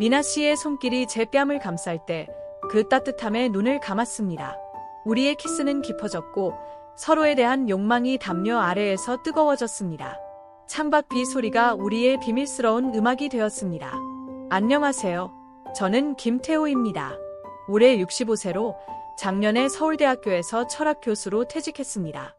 미나 씨의 손길이 제 뺨을 감쌀 때 그 따뜻함에 눈을 감았습니다. 우리의 키스는 깊어졌고 서로에 대한 욕망이 담요 아래에서 뜨거워졌습니다. 창밖 비 소리가 우리의 비밀스러운 음악이 되었습니다. 안녕하세요. 저는 김태호입니다. 올해 65세로 작년에 서울대학교에서 철학 교수로 퇴직했습니다.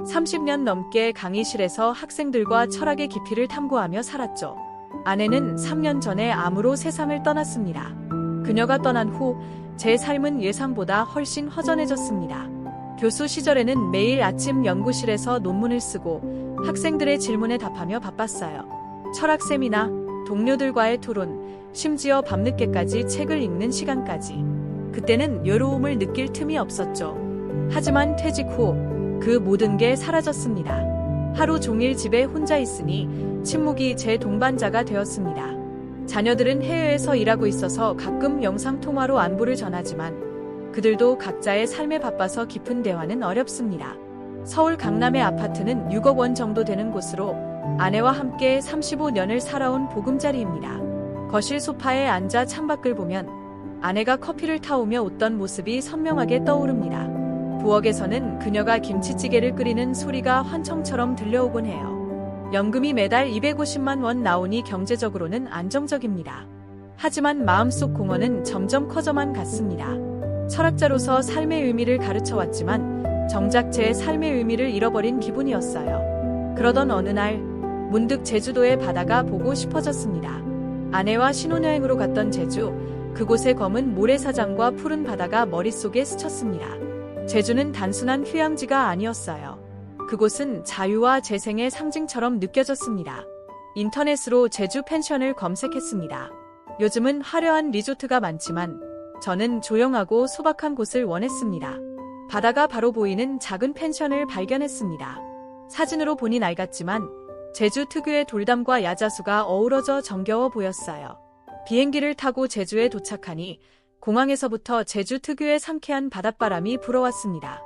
30년 넘게 강의실에서 학생들과 철학의 깊이를 탐구하며 살았죠. 아내는 3년 전에 암으로 세상을 떠났습니다. 그녀가 떠난 후 제 삶은 예상보다 훨씬 허전해졌습니다. 교수 시절에는 매일 아침 연구실에서 논문을 쓰고 학생들의 질문에 답하며 바빴어요. 철학 세미나, 동료들과의 토론, 심지어 밤늦게까지 책을 읽는 시간까지. 그때는 외로움을 느낄 틈이 없었죠. 하지만 퇴직 후 그 모든 게 사라졌습니다. 하루 종일 집에 혼자 있으니 침묵이 제 동반자가 되었습니다. 자녀들은 해외에서 일하고 있어서 가끔 영상통화로 안부를 전하지만 그들도 각자의 삶에 바빠서 깊은 대화는 어렵습니다. 서울 강남의 아파트는 6억 원 정도 되는 곳으로 아내와 함께 35년을 살아온 보금자리입니다. 거실 소파에 앉아 창밖을 보면 아내가 커피를 타오며 웃던 모습이 선명하게 떠오릅니다. 부엌에서는 그녀가 김치찌개를 끓이는 소리가 환청처럼 들려오곤 해요. 연금이 매달 250만 원 나오니 경제적으로는 안정적입니다. 하지만 마음속 공허는 점점 커져만 갔습니다. 철학자로서 삶의 의미를 가르쳐왔지만 정작 제 삶의 의미를 잃어버린 기분이었어요. 그러던 어느 날 문득 제주도의 바다가 보고 싶어졌습니다. 아내와 신혼여행으로 갔던 제주, 그곳의 검은 모래사장과 푸른 바다가 머릿속에 스쳤습니다. 제주는 단순한 휴양지가 아니었어요. 그곳은 자유와 재생의 상징처럼 느껴졌습니다. 인터넷으로 제주 펜션을 검색했습니다. 요즘은 화려한 리조트가 많지만 저는 조용하고 소박한 곳을 원했습니다. 바다가 바로 보이는 작은 펜션을 발견했습니다. 사진으로 보니 낡았지만 제주 특유의 돌담과 야자수가 어우러져 정겨워 보였어요. 비행기를 타고 제주에 도착하니 공항에서부터 제주 특유의 상쾌한 바닷바람이 불어왔습니다.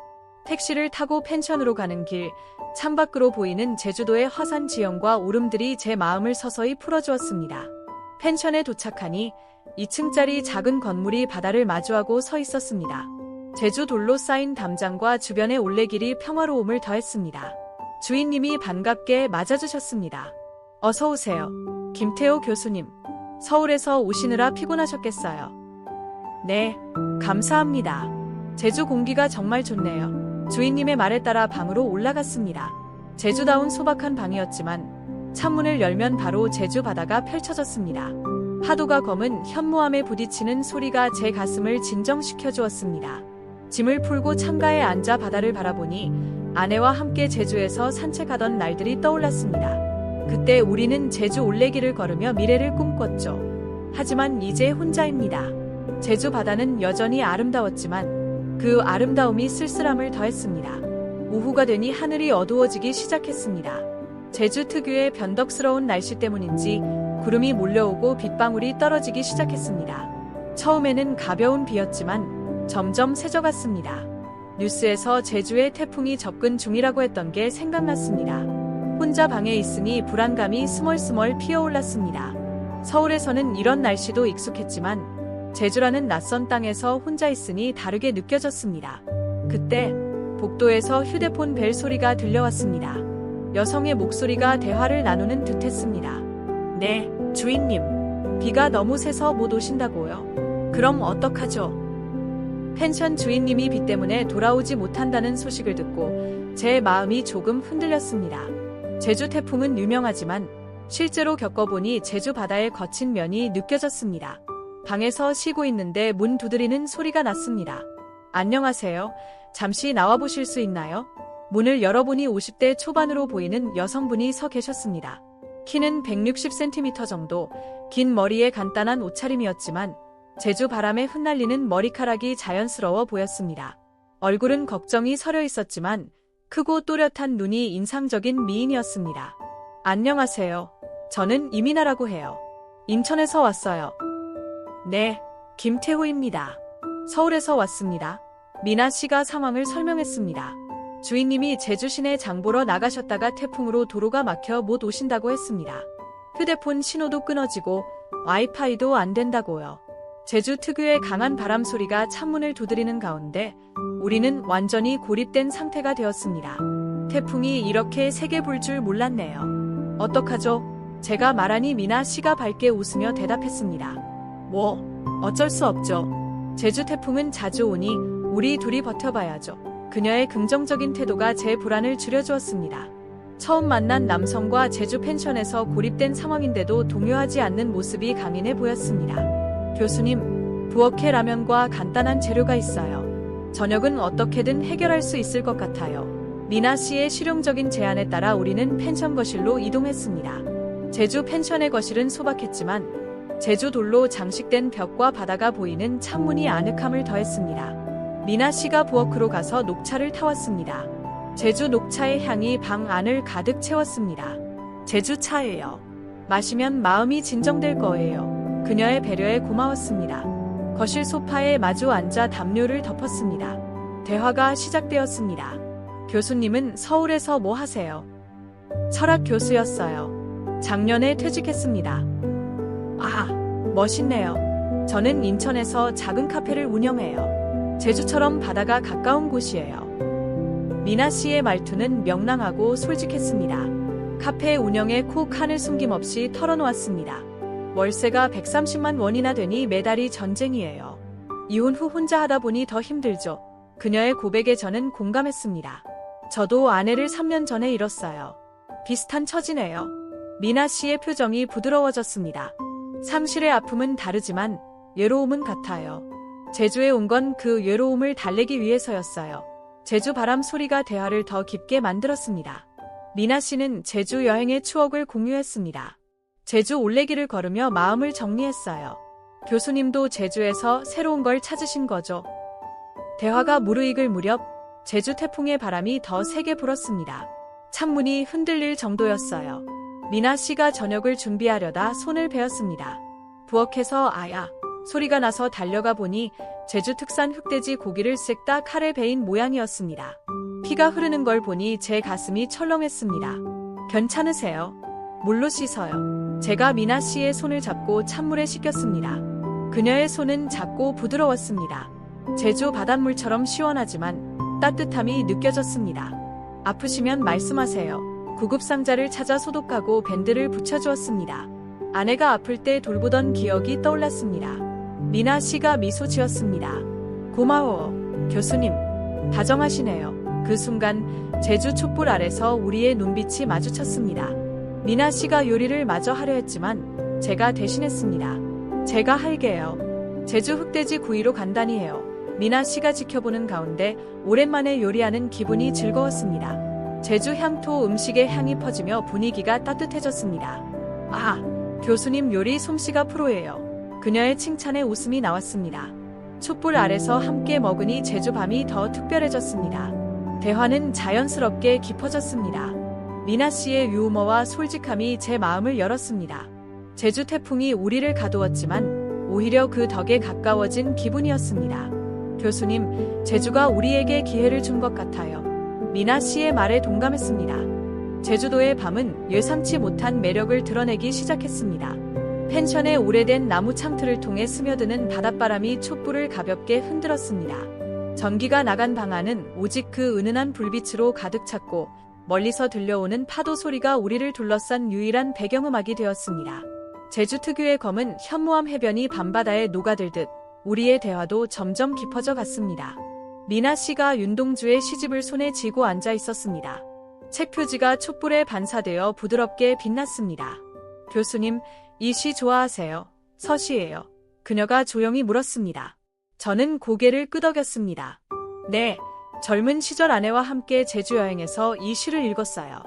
택시를 타고 펜션으로 가는 길, 창밖으로 보이는 제주도의 화산 지형과 오름들이 제 마음을 서서히 풀어주었습니다. 펜션에 도착하니 2층짜리 작은 건물이 바다를 마주하고 서 있었습니다. 제주 돌로 쌓인 담장과 주변의 올레길이 평화로움을 더했습니다. 주인님이 반갑게 맞아주셨습니다. 어서 오세요. 김태호 교수님. 서울에서 오시느라 피곤하셨겠어요. 네, 감사합니다. 제주 공기가 정말 좋네요. 주인님의 말에 따라 방으로 올라갔습니다. 제주다운 소박한 방이었지만 창문을 열면 바로 제주 바다가 펼쳐졌습니다. 파도가 검은 현무암에 부딪히는 소리가 제 가슴을 진정시켜 주었습니다. 짐을 풀고 창가에 앉아 바다를 바라보니 아내와 함께 제주에서 산책하던 날들이 떠올랐습니다. 그때 우리는 제주 올레길을 걸으며 미래를 꿈꿨죠. 하지만 이제 혼자입니다. 제주 바다는 여전히 아름다웠지만 그 아름다움이 쓸쓸함을 더했습니다. 오후가 되니 하늘이 어두워지기 시작했습니다. 제주 특유의 변덕스러운 날씨 때문인지 구름이 몰려오고 빗방울이 떨어지기 시작했습니다. 처음에는 가벼운 비였지만 점점 새져갔습니다. 뉴스에서 제주에 태풍이 접근 중이라고 했던 게 생각났습니다. 혼자 방에 있으니 불안감이 스멀스멀 피어올랐습니다. 서울에서는 이런 날씨도 익숙했지만 제주라는 낯선 땅에서 혼자 있으니 다르게 느껴졌습니다. 그때 복도에서 휴대폰 벨 소리가 들려왔습니다. 여성의 목소리가 대화를 나누는 듯했습니다. 네, 주인님. 비가 너무 세서 못 오신다고요? 그럼 어떡하죠? 펜션 주인님이 비 때문에 돌아오지 못한다는 소식을 듣고 제 마음이 조금 흔들렸습니다. 제주 태풍은 유명하지만 실제로 겪어보니 제주 바다의 거친 면이 느껴졌습니다. 방에서 쉬고 있는데 문 두드리는 소리가 났습니다. 안녕하세요. 잠시 나와보실 수 있나요? 문을 열어보니 50대 초반으로 보이는 여성분이 서 계셨습니다. 키는 160cm 정도, 긴 머리에 간단한 옷차림이었지만 제주 바람에 흩날리는 머리카락이 자연스러워 보였습니다. 얼굴은 걱정이 서려 있었지만 크고 또렷한 눈이 인상적인 미인이었습니다. 안녕하세요. 저는 이민아라고 해요. 인천에서 왔어요. 네, 김태호입니다. 서울에서 왔습니다. 미나 씨가 상황을 설명했습니다. 주인님이 제주 시내 장 보러 나가셨다가 태풍으로 도로가 막혀 못 오신다고 했습니다. 휴대폰 신호도 끊어지고 와이파이도 안 된다고요. 제주 특유의 강한 바람 소리가 창문을 두드리는 가운데 우리는 완전히 고립된 상태가 되었습니다. 태풍이 이렇게 세게 불 줄 몰랐네요. 어떡하죠? 제가 말하니 미나 씨가 밝게 웃으며 대답했습니다. 뭐, 어쩔 수 없죠. 제주 태풍은 자주 오니 우리 둘이 버텨봐야죠. 그녀의 긍정적인 태도가 제 불안을 줄여주었습니다. 처음 만난 남성과 제주 펜션에서 고립된 상황인데도 동요하지 않는 모습이 강인해 보였습니다. 교수님, 부엌에 라면과 간단한 재료가 있어요. 저녁은 어떻게든 해결할 수 있을 것 같아요. 미나 씨의 실용적인 제안에 따라 우리는 펜션 거실로 이동했습니다. 제주 펜션의 거실은 소박했지만 제주 돌로 장식된 벽과 바다가 보이는 창문이 아늑함을 더했습니다. 미나 씨가 부엌으로 가서 녹차를 타왔습니다. 제주 녹차의 향이 방 안을 가득 채웠습니다. 제주 차예요. 마시면 마음이 진정될 거예요. 그녀의 배려에 고마웠습니다. 거실 소파에 마주 앉아 담요를 덮었습니다. 대화가 시작되었습니다. 교수님은 서울에서 뭐 하세요? 철학 교수였어요. 작년에 퇴직했습니다. 아, 멋있네요. 저는 인천에서 작은 카페를 운영해요. 제주처럼 바다가 가까운 곳이에요. 미나 씨의 말투는 명랑하고 솔직했습니다. 카페 운영에 코 칸을 숨김없이 털어놓았습니다. 월세가 130만 원이나 되니 매달이 전쟁이에요. 이혼 후 혼자 하다 보니 더 힘들죠. 그녀의 고백에 저는 공감했습니다. 저도 아내를 3년 전에 잃었어요. 비슷한 처지네요. 미나 씨의 표정이 부드러워졌습니다. 상실의 아픔은 다르지만 외로움은 같아요. 제주에 온 건 그 외로움을 달래기 위해서였어요. 제주 바람 소리가 대화를 더 깊게 만들었습니다. 미나 씨는 제주 여행의 추억을 공유했습니다. 제주 올레길을 걸으며 마음을 정리했어요. 교수님도 제주에서 새로운 걸 찾으신 거죠? 대화가 무르익을 무렵 제주 태풍의 바람이 더 세게 불었습니다. 창문이 흔들릴 정도였어요. 미나 씨가 저녁을 준비하려다 손을 베었습니다. 부엌에서 아야 소리가 나서 달려가 보니 제주 특산 흑돼지 고기를 쓱다 칼에 베인 모양이었습니다. 피가 흐르는 걸 보니 제 가슴이 철렁했습니다. 괜찮으세요? 물로 씻어요. 제가 미나 씨의 손을 잡고 찬물에 씻겼습니다. 그녀의 손은 작고 부드러웠습니다. 제주 바닷물처럼 시원하지만 따뜻함이 느껴졌습니다. 아프시면 말씀하세요. 구급상자를 찾아 소독하고 밴드를 붙여주었습니다. 아내가 아플 때 돌보던 기억이 떠올랐습니다. 미나 씨가 미소 지었습니다. 고마워, 교수님. 다정하시네요. 그 순간 제주 촛불 아래서 우리의 눈빛이 마주쳤습니다. 미나 씨가 요리를 마저 하려 했지만 제가 대신했습니다. 제가 할게요. 제주 흑돼지 구이로 간단히 해요. 미나 씨가 지켜보는 가운데 오랜만에 요리하는 기분이 즐거웠습니다. 제주 향토 음식의 향이 퍼지며 분위기가 따뜻해졌습니다. 아, 교수님 요리 솜씨가 프로예요. 그녀의 칭찬에 웃음이 나왔습니다. 촛불 아래서 함께 먹으니 제주 밤이 더 특별해졌습니다. 대화는 자연스럽게 깊어졌습니다. 미나 씨의 유머와 솔직함이 제 마음을 열었습니다. 제주 태풍이 우리를 가두었지만 오히려 그 덕에 가까워진 기분이었습니다. 교수님, 제주가 우리에게 기회를 준 것 같아요. 미나 씨의 말에 동감했습니다. 제주도의 밤은 예상치 못한 매력을 드러내기 시작했습니다. 펜션의 오래된 나무 창틀을 통해 스며드는 바닷바람이 촛불을 가볍게 흔들었습니다. 전기가 나간 방 안은 오직 그 은은한 불빛으로 가득 찼고 멀리서 들려오는 파도 소리가 우리를 둘러싼 유일한 배경음악이 되었습니다. 제주 특유의 검은 현무암 해변이 밤바다에 녹아들듯 우리의 대화도 점점 깊어져 갔습니다. 미나 씨가 윤동주의 시집을 손에 쥐고 앉아 있었습니다. 책 표지가 촛불에 반사되어 부드럽게 빛났습니다. 교수님, 이 시 좋아하세요? 서시예요. 그녀가 조용히 물었습니다. 저는 고개를 끄덕였습니다. 네, 젊은 시절 아내와 함께 제주 여행에서 이 시를 읽었어요.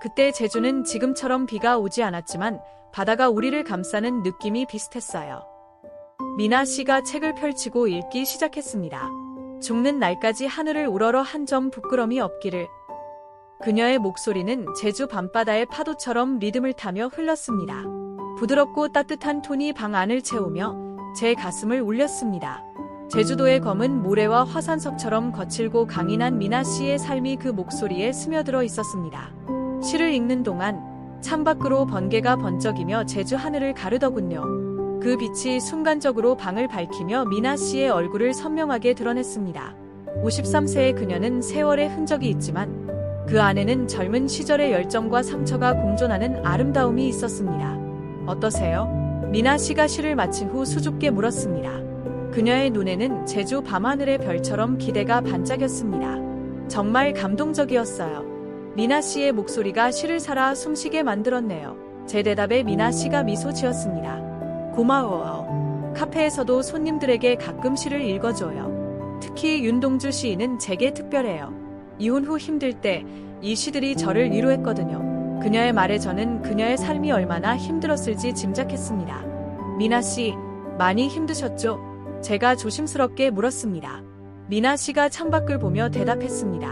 그때 제주는 지금처럼 비가 오지 않았지만 바다가 우리를 감싸는 느낌이 비슷했어요. 미나 씨가 책을 펼치고 읽기 시작했습니다. 죽는 날까지 하늘을 우러러 한 점 부끄럼이 없기를. 그녀의 목소리는 제주 밤바다의 파도처럼 리듬을 타며 흘렀습니다. 부드럽고 따뜻한 톤이 방 안을 채우며 제 가슴을 울렸습니다. 제주도의 검은 모래와 화산석처럼 거칠고 강인한 미나 씨의 삶이 그 목소리에 스며들어 있었습니다. 시를 읽는 동안 창밖으로 번개가 번쩍이며 제주 하늘을 가르더군요. 그 빛이 순간적으로 방을 밝히며 미나 씨의 얼굴을 선명하게 드러냈습니다. 53세의 그녀는 세월의 흔적이 있지만 그 안에는 젊은 시절의 열정과 상처가 공존하는 아름다움이 있었습니다. 어떠세요? 미나 씨가 시를 마친 후 수줍게 물었습니다. 그녀의 눈에는 제주 밤하늘의 별처럼 기대가 반짝였습니다. 정말 감동적이었어요. 미나 씨의 목소리가 시를 살아 숨쉬게 만들었네요. 제 대답에 미나 씨가 미소 지었습니다. 고마워요. 카페에서도 손님들에게 가끔 시를 읽어줘요. 특히 윤동주 시인은 제게 특별해요. 이혼 후 힘들 때 이 시들이 저를 위로했거든요. 그녀의 말에 저는 그녀의 삶이 얼마나 힘들었을지 짐작했습니다. 미나 씨, 많이 힘드셨죠? 제가 조심스럽게 물었습니다. 미나 씨가 창밖을 보며 대답했습니다.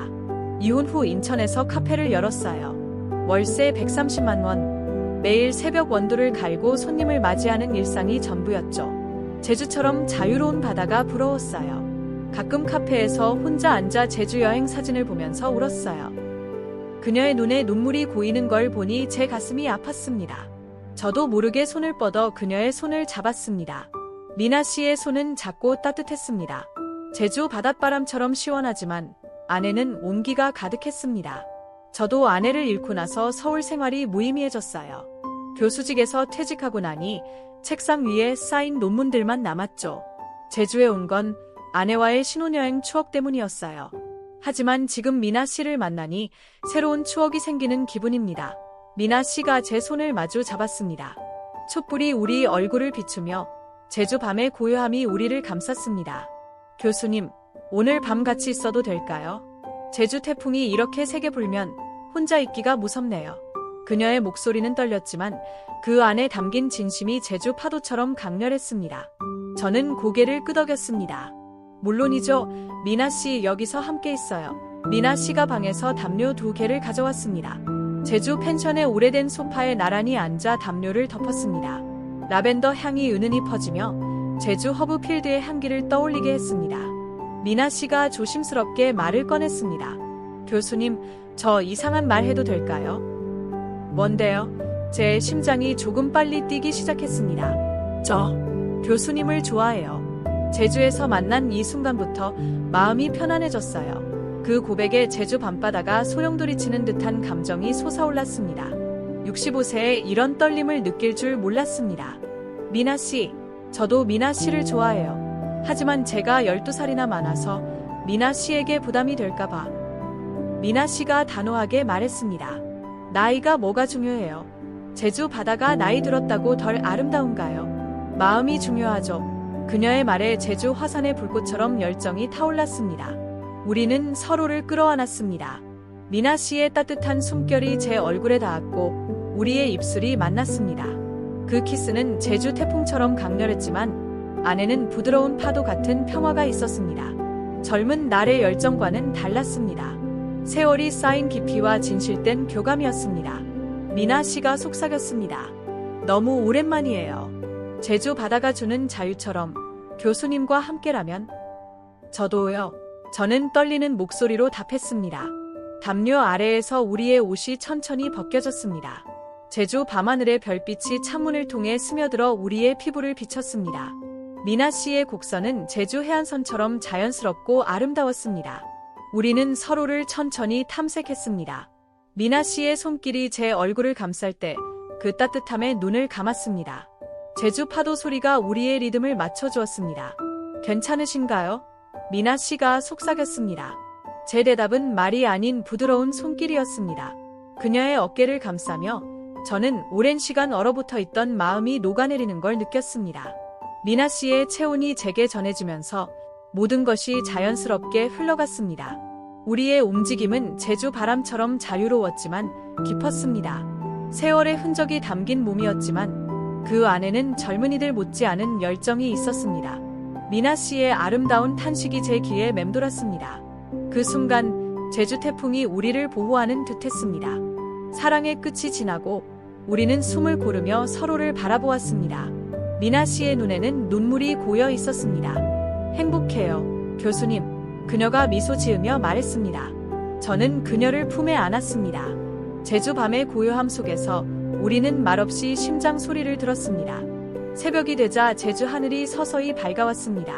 이혼 후 인천에서 카페를 열었어요. 월세 130만 원. 매일 새벽 원두를 갈고 손님을 맞이하는 일상이 전부였죠. 제주처럼 자유로운 바다가 부러웠어요. 가끔 카페에서 혼자 앉아 제주 여행 사진을 보면서 울었어요. 그녀의 눈에 눈물이 고이는 걸 보니 제 가슴이 아팠습니다. 저도 모르게 손을 뻗어 그녀의 손을 잡았습니다. 미나 씨의 손은 작고 따뜻했습니다. 제주 바닷바람처럼 시원하지만 안에는 온기가 가득했습니다. 저도 아내를 잃고 나서 서울 생활이 무의미해졌어요. 교수직에서 퇴직하고 나니 책상 위에 쌓인 논문들만 남았죠. 제주에 온 건 아내와의 신혼여행 추억 때문이었어요. 하지만 지금 미나 씨를 만나니 새로운 추억이 생기는 기분입니다. 미나 씨가 제 손을 마주 잡았습니다. 촛불이 우리 얼굴을 비추며 제주 밤의 고요함이 우리를 감쌌습니다. 교수님, 오늘 밤 같이 있어도 될까요? 제주 태풍이 이렇게 세게 불면 혼자 있기가 무섭네요. 그녀의 목소리는 떨렸지만 그 안에 담긴 진심이 제주 파도처럼 강렬했습니다. 저는 고개를 끄덕였습니다. 물론이죠. 미나 씨 여기서 함께 있어요. 미나 씨가 방에서 담요 2개를 가져왔습니다. 제주 펜션의 오래된 소파에 나란히 앉아 담요를 덮었습니다. 라벤더 향이 은은히 퍼지며 제주 허브 필드의 향기를 떠올리게 했습니다. 미나 씨가 조심스럽게 말을 꺼냈습니다. 교수님, 저 이상한 말 해도 될까요? 뭔데요? 제 심장이 조금 빨리 뛰기 시작했습니다. 저 교수님을 좋아해요. 제주에서 만난 이 순간부터 마음이 편안해졌어요. 그 고백에 제주 밤바다가 소용돌이치는 듯한 감정이 솟아올랐습니다. 65세에 이런 떨림을 느낄 줄 몰랐습니다. 미나 씨, 저도 미나 씨를 좋아해요. 하지만 제가 12살이나 많아서 미나 씨에게 부담이 될까봐. 미나 씨가 단호하게 말했습니다. 나이가 뭐가 중요해요? 제주 바다가 나이 들었다고 덜 아름다운가요? 마음이 중요하죠. 그녀의 말에 제주 화산의 불꽃처럼 열정이 타올랐습니다. 우리는 서로를 끌어안았습니다. 미나 씨의 따뜻한 숨결이 제 얼굴에 닿았고 우리의 입술이 만났습니다. 그 키스는 제주 태풍처럼 강렬했지만 안에는 부드러운 파도 같은 평화가 있었습니다. 젊은 날의 열정과는 달랐습니다. 세월이 쌓인 깊이와 진실된 교감이었습니다. 미나 씨가 속삭였습니다. 너무 오랜만이에요. 제주 바다가 주는 자유처럼 교수님과 함께라면. 저도요. 저는 떨리는 목소리로 답했습니다. 담요 아래에서 우리의 옷이 천천히 벗겨졌습니다. 제주 밤하늘의 별빛이 창문을 통해 스며들어 우리의 피부를 비쳤습니다. 미나 씨의 곡선은 제주 해안선처럼 자연스럽고 아름다웠습니다. 우리는 서로를 천천히 탐색했습니다. 미나 씨의 손길이 제 얼굴을 감쌀 때 그 따뜻함에 눈을 감았습니다. 제주 파도 소리가 우리의 리듬을 맞춰주었습니다. 괜찮으신가요? 미나 씨가 속삭였습니다. 제 대답은 말이 아닌 부드러운 손길이었습니다. 그녀의 어깨를 감싸며 저는 오랜 시간 얼어붙어 있던 마음이 녹아내리는 걸 느꼈습니다. 미나 씨의 체온이 제게 전해지면서 모든 것이 자연스럽게 흘러갔습니다. 우리의 움직임은 제주 바람처럼 자유로웠지만 깊었습니다. 세월의 흔적이 담긴 몸이었지만 그 안에는 젊은이들 못지않은 열정이 있었습니다. 미나 씨의 아름다운 탄식이 제 귀에 맴돌았습니다. 그 순간 제주 태풍이 우리를 보호하는 듯했습니다. 사랑의 끝이 지나고 우리는 숨을 고르며 서로를 바라보았습니다. 미나 씨의 눈에는 눈물이 고여 있었습니다. 행복해요, 교수님. 그녀가 미소 지으며 말했습니다. 저는 그녀를 품에 안았습니다. 제주 밤의 고요함 속에서 우리는 말없이 심장 소리를 들었습니다. 새벽이 되자 제주 하늘이 서서히 밝아왔습니다.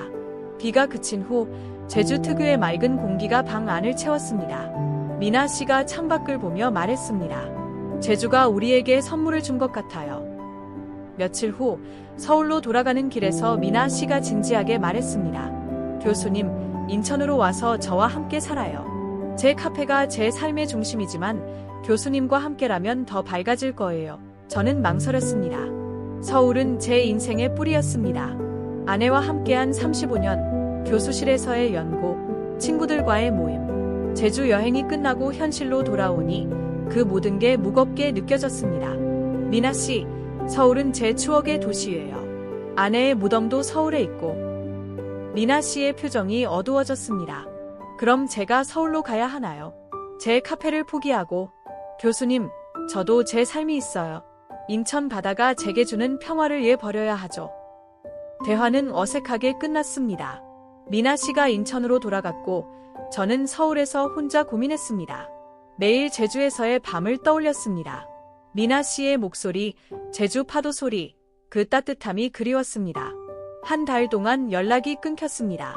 비가 그친 후 제주 특유의 맑은 공기가 방 안을 채웠습니다. 미나 씨가 창밖을 보며 말했습니다. 제주가 우리에게 선물을 준 것 같아요. 며칠 후 서울로 돌아가는 길에서 미나 씨가 진지하게 말했습니다. 교수님, 인천으로 와서 저와 함께 살아요. 제 카페가 제 삶의 중심이지만 교수님과 함께라면 더 밝아질 거예요. 저는 망설였습니다. 서울은 제 인생의 뿌리였습니다. 아내와 함께한 35년, 교수실에서의 연구, 친구들과의 모임, 제주 여행이 끝나고 현실로 돌아오니 그 모든 게 무겁게 느껴졌습니다. 미나 씨, 서울은 제 추억의 도시예요. 아내의 무덤도 서울에 있고. 미나 씨의 표정이 어두워졌습니다. 그럼 제가 서울로 가야 하나요? 제 카페를 포기하고. 교수님, 저도 제 삶이 있어요. 인천 바다가 제게 주는 평화를 위해 버려야 하죠. 대화는 어색하게 끝났습니다. 미나 씨가 인천으로 돌아갔고 저는 서울에서 혼자 고민했습니다. 매일 제주에서의 밤을 떠올렸습니다. 미나 씨의 목소리, 제주 파도 소리, 그 따뜻함이 그리웠습니다. 한 달 동안 연락이 끊겼습니다.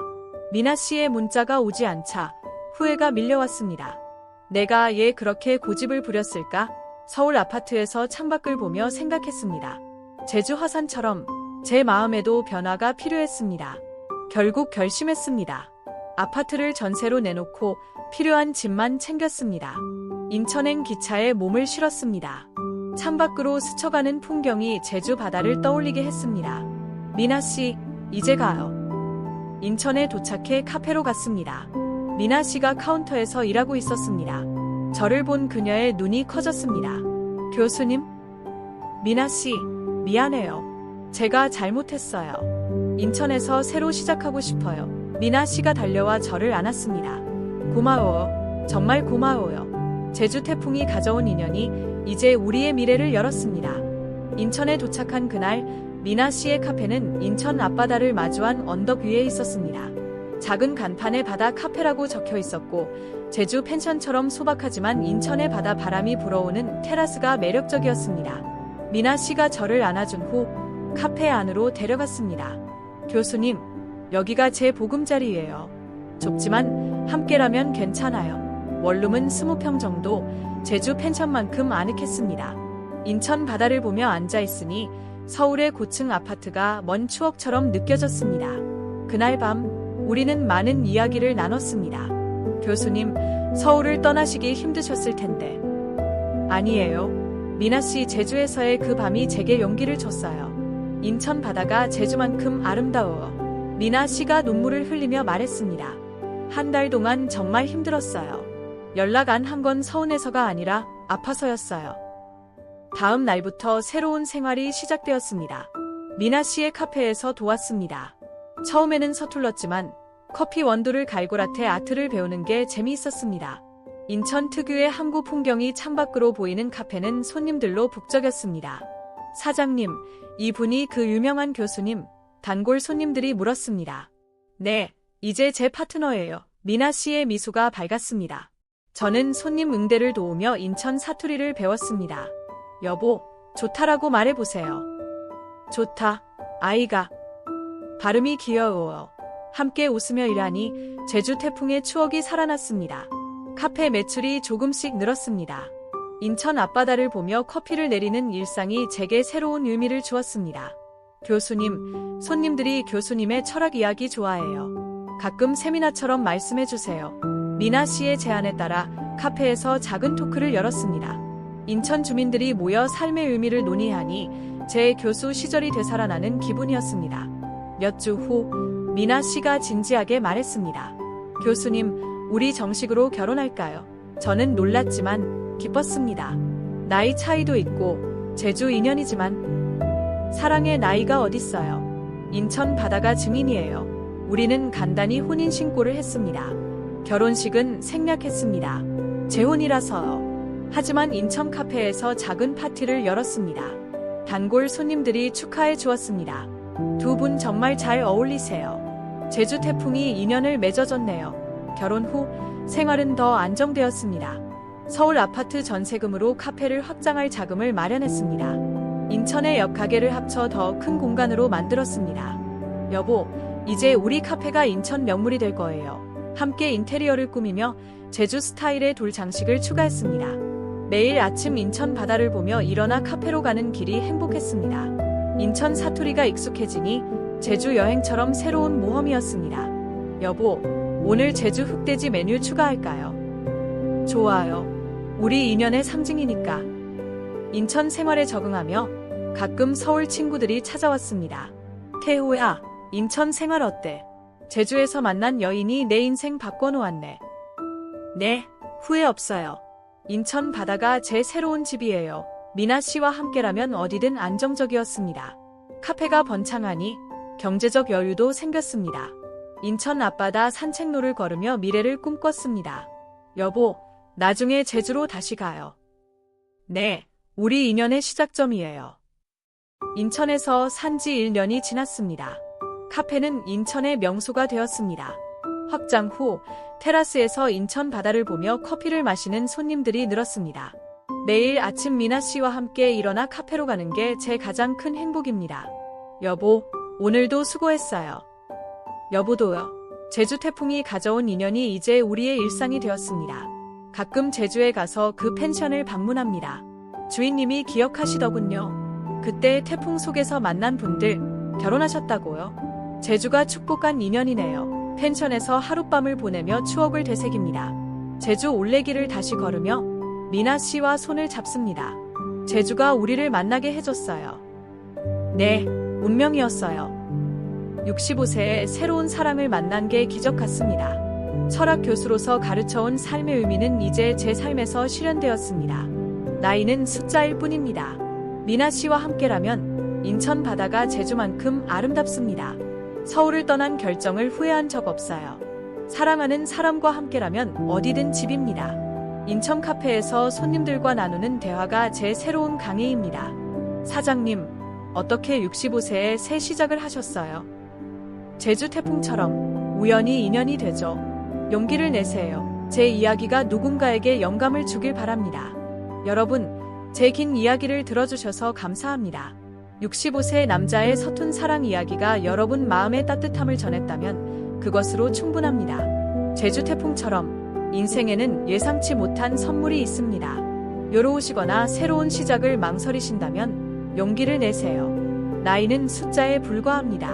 미나 씨의 문자가 오지 않자 후회가 밀려왔습니다. 내가 얘 그렇게 고집을 부렸을까? 서울 아파트에서 창밖을 보며 생각했습니다. 제주 화산처럼 제 마음에도 변화가 필요했습니다. 결국 결심했습니다. 아파트를 전세로 내놓고 필요한 집만 챙겼습니다. 인천행 기차에 몸을 실었습니다. 창밖으로 스쳐가는 풍경이 제주 바다를 떠올리게 했습니다. 미나 씨, 이제 가요. 인천에 도착해 카페로 갔습니다. 미나 씨가 카운터에서 일하고 있었습니다. 저를 본 그녀의 눈이 커졌습니다. 교수님? 미나 씨, 미안해요. 제가 잘못했어요. 인천에서 새로 시작하고 싶어요. 미나 씨가 달려와 저를 안았습니다. 고마워요. 정말 고마워요. 제주 태풍이 가져온 인연이 이제 우리의 미래를 열었습니다. 인천에 도착한 그날, 미나 씨의 카페는 인천 앞바다를 마주한 언덕 위에 있었습니다. 작은 간판에 바다 카페라고 적혀 있었고 제주 펜션처럼 소박하지만 인천의 바다 바람이 불어오는 테라스가 매력적이었습니다. 미나 씨가 저를 안아준 후 카페 안으로 데려갔습니다. 교수님, 여기가 제 보금자리예요. 좁지만 함께라면 괜찮아요. 원룸은 20평 정도, 제주 펜션만큼 아늑했습니다. 인천 바다를 보며 앉아있으니 서울의 고층 아파트가 먼 추억처럼 느껴졌습니다. 그날 밤 우리는 많은 이야기를 나눴습니다. 교수님, 서울을 떠나시기 힘드셨을 텐데. 아니에요. 미나 씨, 제주에서의 그 밤이 제게 용기를 줬어요. 인천 바다가 제주만큼 아름다워요. 미나 씨가 눈물을 흘리며 말했습니다. 한 달 동안 정말 힘들었어요. 연락 안 한 건 서운해서가 아니라 아파서였어요. 다음 날부터 새로운 생활이 시작되었습니다. 미나 씨의 카페에서 도왔습니다. 처음에는 서툴렀지만 커피 원두를 갈고라테 아트를 배우는 게 재미있었습니다. 인천 특유의 항구 풍경이 창밖으로 보이는 카페는 손님들로 북적였습니다. 사장님, 이분이 그 유명한 교수님? 단골 손님들이 물었습니다. 네, 이제 제 파트너예요. 미나 씨의 미소가 밝았습니다. 저는 손님 응대를 도우며 인천 사투리를 배웠습니다. 여보, 좋다라고 말해보세요. 좋다, 아이가. 발음이 귀여워요. 함께 웃으며 일하니 제주 태풍의 추억이 살아났습니다. 카페 매출이 조금씩 늘었습니다. 인천 앞바다를 보며 커피를 내리는 일상이 제게 새로운 의미를 주었습니다. 교수님, 손님들이 교수님의 철학 이야기 좋아해요. 가끔 세미나처럼 말씀해주세요. 미나 씨의 제안에 따라 카페에서 작은 토크를 열었습니다. 인천 주민들이 모여 삶의 의미를 논의하니 제 교수 시절이 되살아나는 기분이었습니다. 몇 주 후 미나 씨가 진지하게 말했습니다. 교수님, 우리 정식으로 결혼할까요? 저는 놀랐지만 기뻤습니다. 나이 차이도 있고 제주 인연이지만 사랑의 나이가 어딨어요. 인천 바다가 증인이에요. 우리는 간단히 혼인신고를 했습니다. 결혼식은 생략했습니다. 재혼이라서요. 하지만 인천 카페에서 작은 파티를 열었습니다. 단골 손님들이 축하해 주었습니다. 두 분 정말 잘 어울리세요. 제주 태풍이 인연을 맺어줬네요. 결혼 후 생활은 더 안정되었습니다. 서울 아파트 전세금으로 카페를 확장할 자금을 마련했습니다. 인천의 옆가게를 합쳐 더 큰 공간으로 만들었습니다. 여보, 이제 우리 카페가 인천 명물이 될 거예요. 함께 인테리어를 꾸미며 제주 스타일의 돌 장식을 추가했습니다. 매일 아침 인천 바다를 보며 일어나 카페로 가는 길이 행복했습니다. 인천 사투리가 익숙해지니 제주 여행처럼 새로운 모험이었습니다. 여보, 오늘 제주 흑돼지 메뉴 추가할까요? 좋아요. 우리 인연의 상징이니까. 인천 생활에 적응하며 가끔 서울 친구들이 찾아왔습니다. 태호야, 인천 생활 어때? 제주에서 만난 여인이 내 인생 바꿔놓았네. 네, 후회 없어요. 인천 바다가 제 새로운 집이에요. 미나 씨와 함께라면 어디든 안정적이었습니다. 카페가 번창하니 경제적 여유도 생겼습니다. 인천 앞바다 산책로를 걸으며 미래를 꿈꿨습니다. 여보, 나중에 제주로 다시 가요. 네, 우리 인연의 시작점이에요. 인천에서 산지 1년이 지났습니다. 카페는 인천의 명소가 되었습니다. 확장 후 테라스에서 인천 바다를 보며 커피를 마시는 손님들이 늘었습니다. 매일 아침 미나 씨와 함께 일어나 카페로 가는 게 제 가장 큰 행복입니다. 여보, 오늘도 수고했어요. 여보도요. 제주 태풍이 가져온 인연이 이제 우리의 일상이 되었습니다. 가끔 제주에 가서 그 펜션을 방문합니다. 주인님이 기억하시더군요. 그때 태풍 속에서 만난 분들 결혼하셨다고요? 제주가 축복한 인연이네요. 펜션에서 하룻밤을 보내며 추억을 되새깁니다. 제주 올레길을 다시 걸으며 미나 씨와 손을 잡습니다. 제주가 우리를 만나게 해줬어요. 네, 운명이었어요. 65세에 새로운 사랑을 만난 게 기적 같습니다. 철학 교수로서 가르쳐온 삶의 의미는 이제 제 삶에서 실현되었습니다. 나이는 숫자일 뿐입니다. 미나 씨와 함께라면 인천 바다가 제주만큼 아름답습니다. 서울을 떠난 결정을 후회한 적 없어요. 사랑하는 사람과 함께라면 어디든 집입니다. 인천 카페에서 손님들과 나누는 대화가 제 새로운 강의입니다. 사장님, 어떻게 65세에 새 시작을 하셨어요? 제주 태풍처럼 우연히 인연이 되죠. 용기를 내세요. 제 이야기가 누군가에게 영감을 주길 바랍니다. 여러분, 제 긴 이야기를 들어주셔서 감사합니다. 65세 남자의 서툰 사랑 이야기가 여러분 마음의 따뜻함을 전했다면 그것으로 충분합니다. 제주 태풍처럼 인생에는 예상치 못한 선물이 있습니다. 외로우시거나 새로운 시작을 망설이신다면 용기를 내세요. 나이는 숫자에 불과합니다.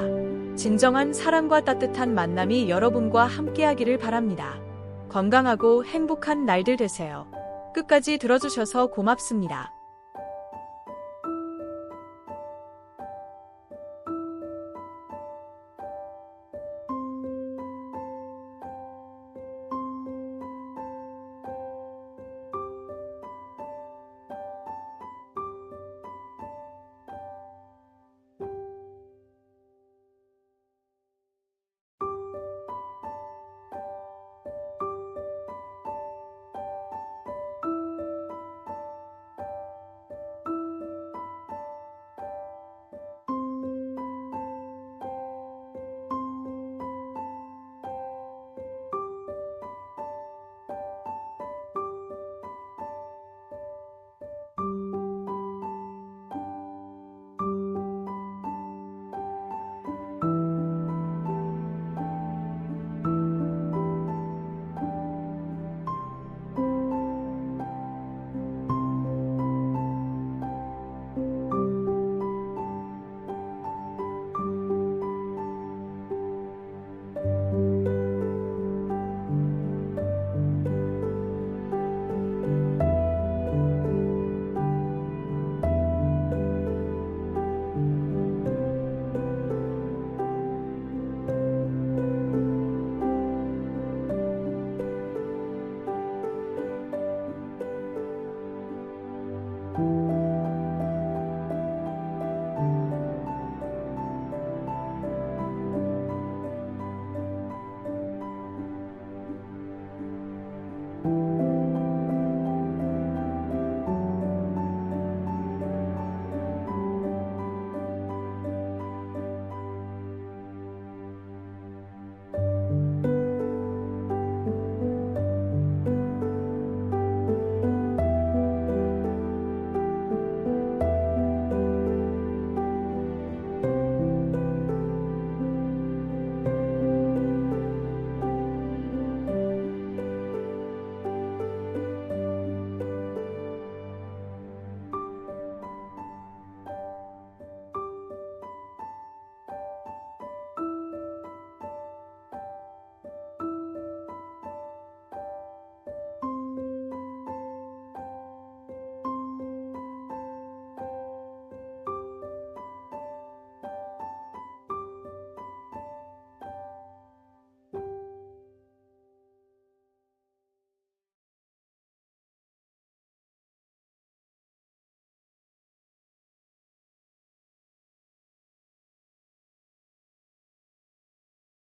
진정한 사랑과 따뜻한 만남이 여러분과 함께하기를 바랍니다. 건강하고 행복한 날들 되세요. 끝까지 들어주셔서 고맙습니다.